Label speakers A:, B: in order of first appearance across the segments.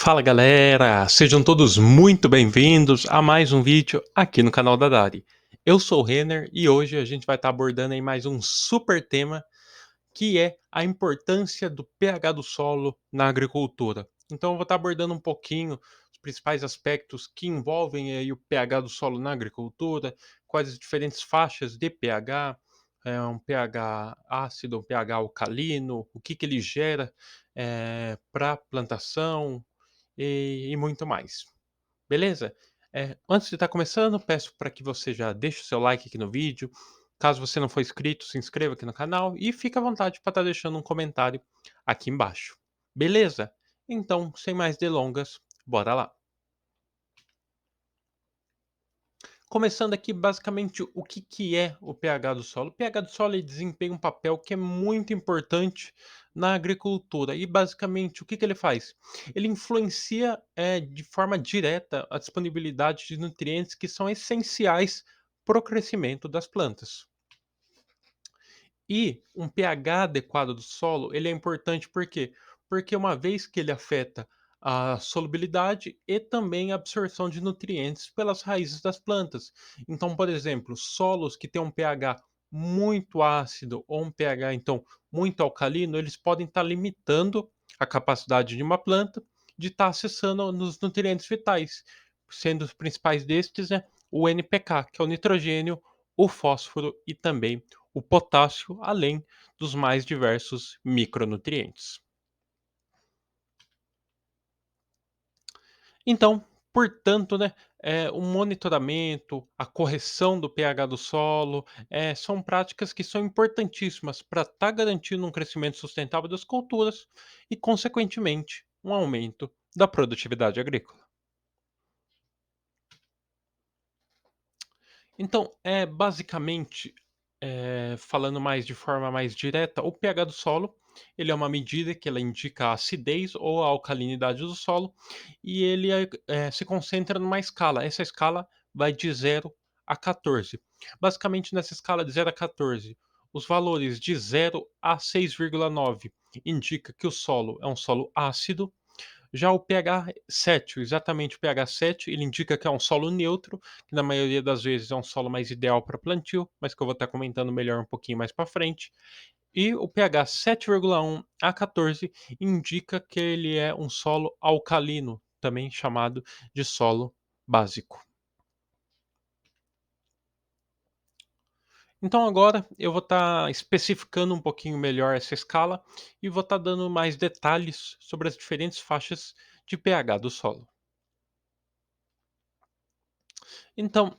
A: Fala galera, sejam todos muito bem-vindos a mais um vídeo aqui no canal da Dari. Eu sou o Renner e hoje a gente vai estar abordando aí mais um super tema que é a importância do pH do solo na agricultura. Então eu vou estar abordando um pouquinho os principais aspectos que envolvem aí o pH do solo na agricultura, quais as diferentes faixas de pH, um pH ácido, um pH alcalino, o que ele gera para plantação, e muito mais. Beleza? Antes de estar começando, peço para que você já deixe o seu like aqui no vídeo. Caso você não for inscrito, se inscreva aqui no canal e fique à vontade para estar deixando um comentário aqui embaixo. Beleza? Então, sem mais delongas, bora lá. Começando aqui, basicamente, o que é o pH do solo? O pH do solo ele desempenha um papel que é muito importante na agricultura. E, basicamente, o que ele faz? Ele influencia de forma direta a disponibilidade de nutrientes que são essenciais para o crescimento das plantas. E um pH adequado do solo, ele é importante por quê? Porque uma vez que ele afeta a solubilidade e também a absorção de nutrientes pelas raízes das plantas. Então, por exemplo, solos que têm um pH muito ácido ou um pH então muito alcalino, eles podem estar limitando a capacidade de uma planta de estar acessando nos nutrientes vitais, sendo os principais destes, né, o NPK, que é o nitrogênio, o fósforo e também o potássio, além dos mais diversos micronutrientes. Então, portanto, né, o monitoramento, a correção do pH do solo, são práticas que são importantíssimas para estar garantindo um crescimento sustentável das culturas e, consequentemente, um aumento da produtividade agrícola. Então, basicamente, falando mais de forma mais direta, o pH do solo, ele é uma medida que ela indica a acidez ou a alcalinidade do solo, e ele se concentra numa escala. Essa escala vai de 0 a 14. Basicamente, nessa escala de 0 a 14, os valores de 0 a 6,9 indica que o solo é um solo ácido, já o pH 7, exatamente o pH 7, ele indica que é um solo neutro, que na maioria das vezes é um solo mais ideal para plantio, mas que eu vou estar comentando melhor um pouquinho mais para frente. E o pH 7,1 a 14 indica que ele é um solo alcalino, também chamado de solo básico. Então agora eu vou estar especificando um pouquinho melhor essa escala e vou estar dando mais detalhes sobre as diferentes faixas de pH do solo. Então,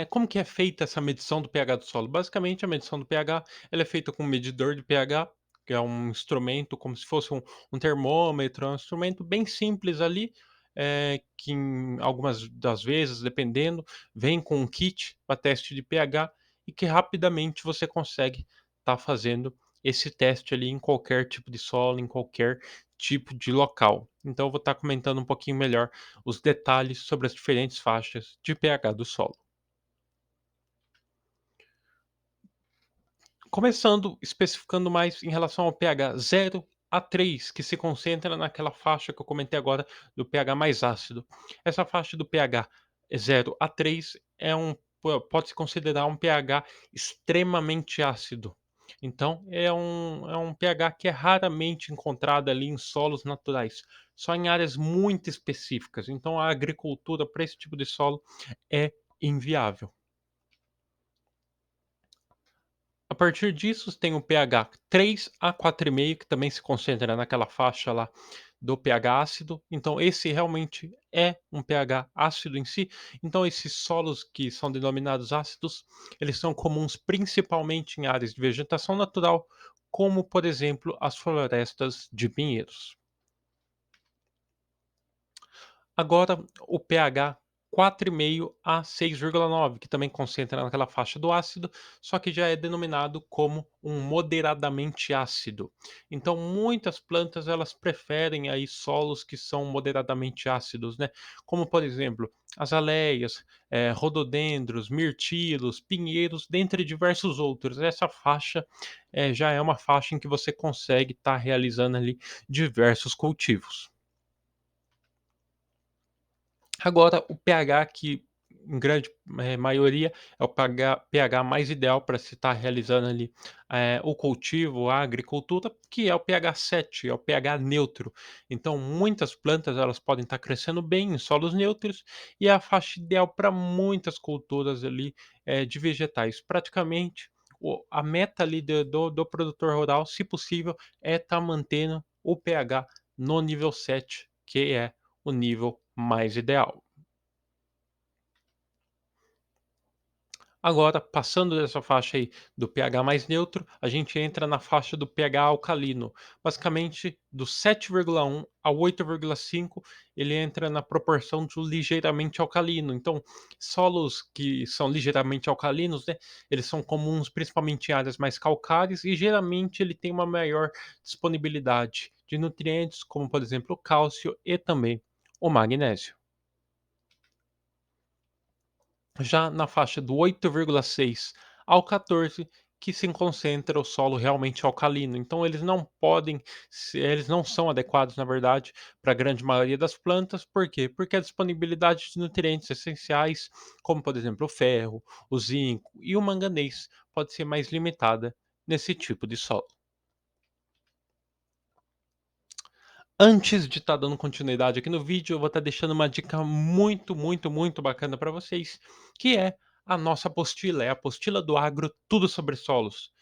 A: como que é feita essa medição do pH do solo? Basicamente, a medição do pH, ela é feita com um medidor de pH, que é um instrumento como se fosse um termômetro, é um instrumento bem simples ali, que em algumas das vezes, dependendo, vem com um kit para teste de pH e que rapidamente você consegue estar fazendo esse teste ali em qualquer tipo de solo, em qualquer tipo de local. Então eu vou estar comentando um pouquinho melhor os detalhes sobre as diferentes faixas de pH do solo. Começando especificando mais em relação ao pH 0 a 3, que se concentra naquela faixa que eu comentei agora do pH mais ácido. Essa faixa do pH 0 a 3 pode-se considerar um pH extremamente ácido. Então, é um pH que é raramente encontrado ali em solos naturais, só em áreas muito específicas. Então, a agricultura para esse tipo de solo é inviável. A partir disso, tem o pH 3 a 4,5, que também se concentra naquela faixa lá do pH ácido. Então, esse realmente é um pH ácido em si. Então, esses solos que são denominados ácidos, eles são comuns principalmente em áreas de vegetação natural, como, por exemplo, as florestas de pinheiros. Agora, o pH 4,5 a 6,9, que também concentra naquela faixa do ácido, só que já é denominado como um moderadamente ácido. Então, muitas plantas elas preferem aí solos que são moderadamente ácidos, né? Como por exemplo, azaleias, rododendros, mirtilos, pinheiros, dentre diversos outros. Essa faixa já é uma faixa em que você consegue estar realizando ali diversos cultivos. Agora, o pH que, em grande, maioria, é o pH mais ideal para se estar realizando ali, o cultivo, a agricultura, que é o pH 7, é o pH neutro. Então, muitas plantas elas podem estar crescendo bem em solos neutros e é a faixa ideal para muitas culturas ali, de vegetais. Praticamente, a meta ali do produtor rural, se possível, é estar mantendo o pH no nível 7, que é o nível mais ideal. Agora, passando dessa faixa aí do pH mais neutro, a gente entra na faixa do pH alcalino. Basicamente, do 7,1 ao 8,5, ele entra na proporção do ligeiramente alcalino. Então, solos que são ligeiramente alcalinos, né, eles são comuns principalmente em áreas mais calcárias e geralmente ele tem uma maior disponibilidade de nutrientes, como por exemplo o cálcio e também o magnésio. Já na faixa do 8,6 ao 14 que se concentra o solo realmente alcalino. Então eles não são adequados, na verdade, para a grande maioria das plantas. Por quê? Porque a disponibilidade de nutrientes essenciais, como por exemplo o ferro, o zinco e o manganês, pode ser mais limitada nesse tipo de solo. Antes de estar dando continuidade aqui no vídeo, eu vou estar deixando uma dica muito, muito, muito bacana para vocês, que é a nossa apostila, é a apostila do agro, tudo sobre solos.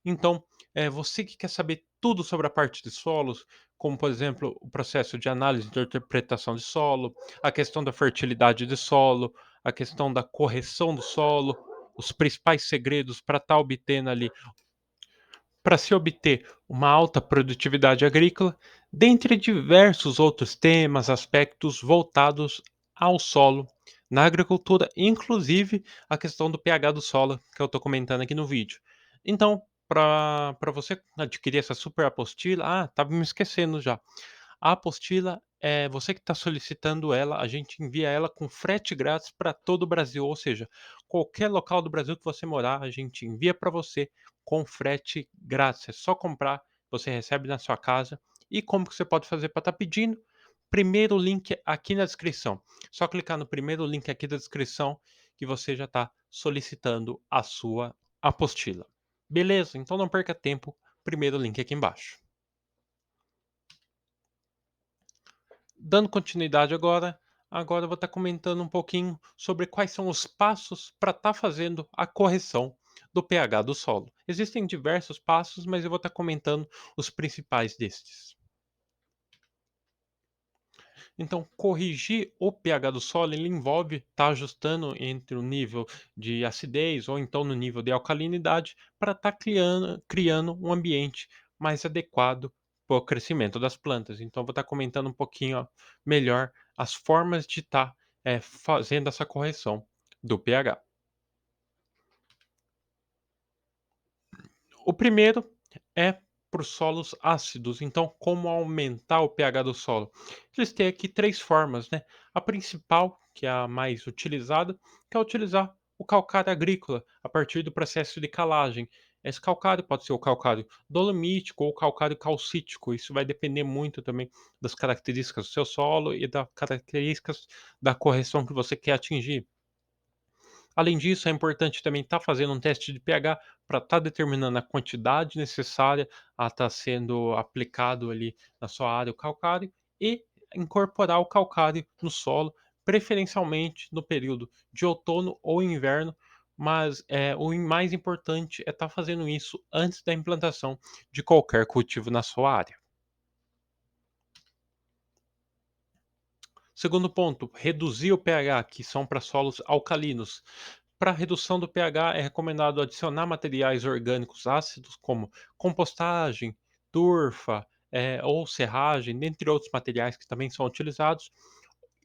A: Então, você que quer saber tudo sobre a parte de solos, como por exemplo o processo de análise e interpretação de solo, a questão da fertilidade de solo, a questão da correção do solo, os principais segredos para estar obtendo ali para se obter uma alta produtividade agrícola, dentre diversos outros temas, aspectos voltados ao solo na agricultura, inclusive a questão do pH do solo, que eu estou comentando aqui no vídeo. Então, para você adquirir essa super apostila, estava me esquecendo já. A apostila, você que está solicitando ela, a gente envia ela com frete grátis para todo o Brasil, ou seja, qualquer local do Brasil que você morar, a gente envia para você com frete grátis. É só comprar, você recebe na sua casa. E como que você pode fazer para estar pedindo? Primeiro link aqui na descrição. Só clicar no primeiro link aqui da descrição que você já está solicitando a sua apostila. Beleza? Então não perca tempo. Primeiro link aqui embaixo. Dando continuidade agora eu vou estar comentando um pouquinho sobre quais são os passos para estar fazendo a correção do pH do solo. Existem diversos passos, mas eu vou estar comentando os principais destes. Então, corrigir o pH do solo, ele envolve estar ajustando entre o nível de acidez ou então no nível de alcalinidade para estar criando um ambiente mais adequado para o crescimento das plantas. Então, vou estar comentando um pouquinho melhor as formas de estar fazendo essa correção do pH. O primeiro é para os solos ácidos, então como aumentar o pH do solo? Eles têm aqui 3 formas, né. A principal, que é a mais utilizada, que é utilizar o calcário agrícola, a partir do processo de calagem. Esse calcário pode ser o calcário dolomítico ou o calcário calcítico, isso vai depender muito também das características do seu solo e das características da correção que você quer atingir. Além disso, é importante também estar fazendo um teste de pH para estar determinando a quantidade necessária a estar sendo aplicado ali na sua área o calcário e incorporar o calcário no solo, preferencialmente no período de outono ou inverno, mas mais importante é estar fazendo isso antes da implantação de qualquer cultivo na sua área. Segundo ponto, reduzir o pH, que são para solos alcalinos. Para redução do pH, é recomendado adicionar materiais orgânicos ácidos, como compostagem, turfa, ou serragem, dentre outros materiais que também são utilizados,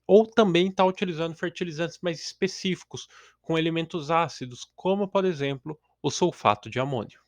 A: ou também estar utilizando fertilizantes mais específicos, com elementos ácidos, como, por exemplo, o sulfato de amônio.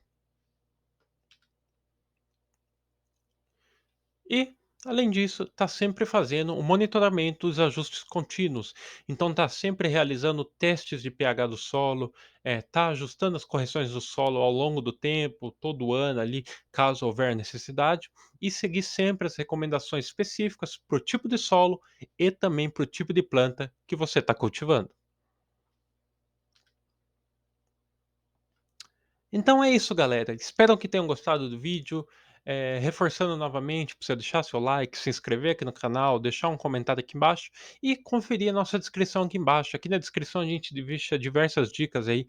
A: E Além disso, está sempre fazendo o monitoramento dos ajustes contínuos. Então, está sempre realizando testes de pH do solo, está ajustando as correções do solo ao longo do tempo, todo ano ali, caso houver necessidade, e seguir sempre as recomendações específicas para o tipo de solo e também para o tipo de planta que você está cultivando. Então é isso, galera. Espero que tenham gostado do vídeo. Reforçando novamente para você deixar seu like, se inscrever aqui no canal, deixar um comentário aqui embaixo e conferir a nossa descrição aqui embaixo. Aqui na descrição a gente deixa diversas dicas aí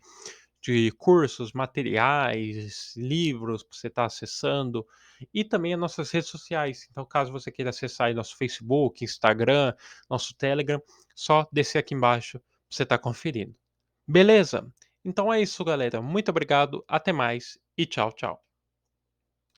A: de cursos, materiais, livros para você estar acessando e também as nossas redes sociais. Então, caso você queira acessar aí nosso Facebook, Instagram, nosso Telegram, só descer aqui embaixo para você estar conferindo. Beleza? Então é isso, galera. Muito obrigado, até mais e tchau, tchau.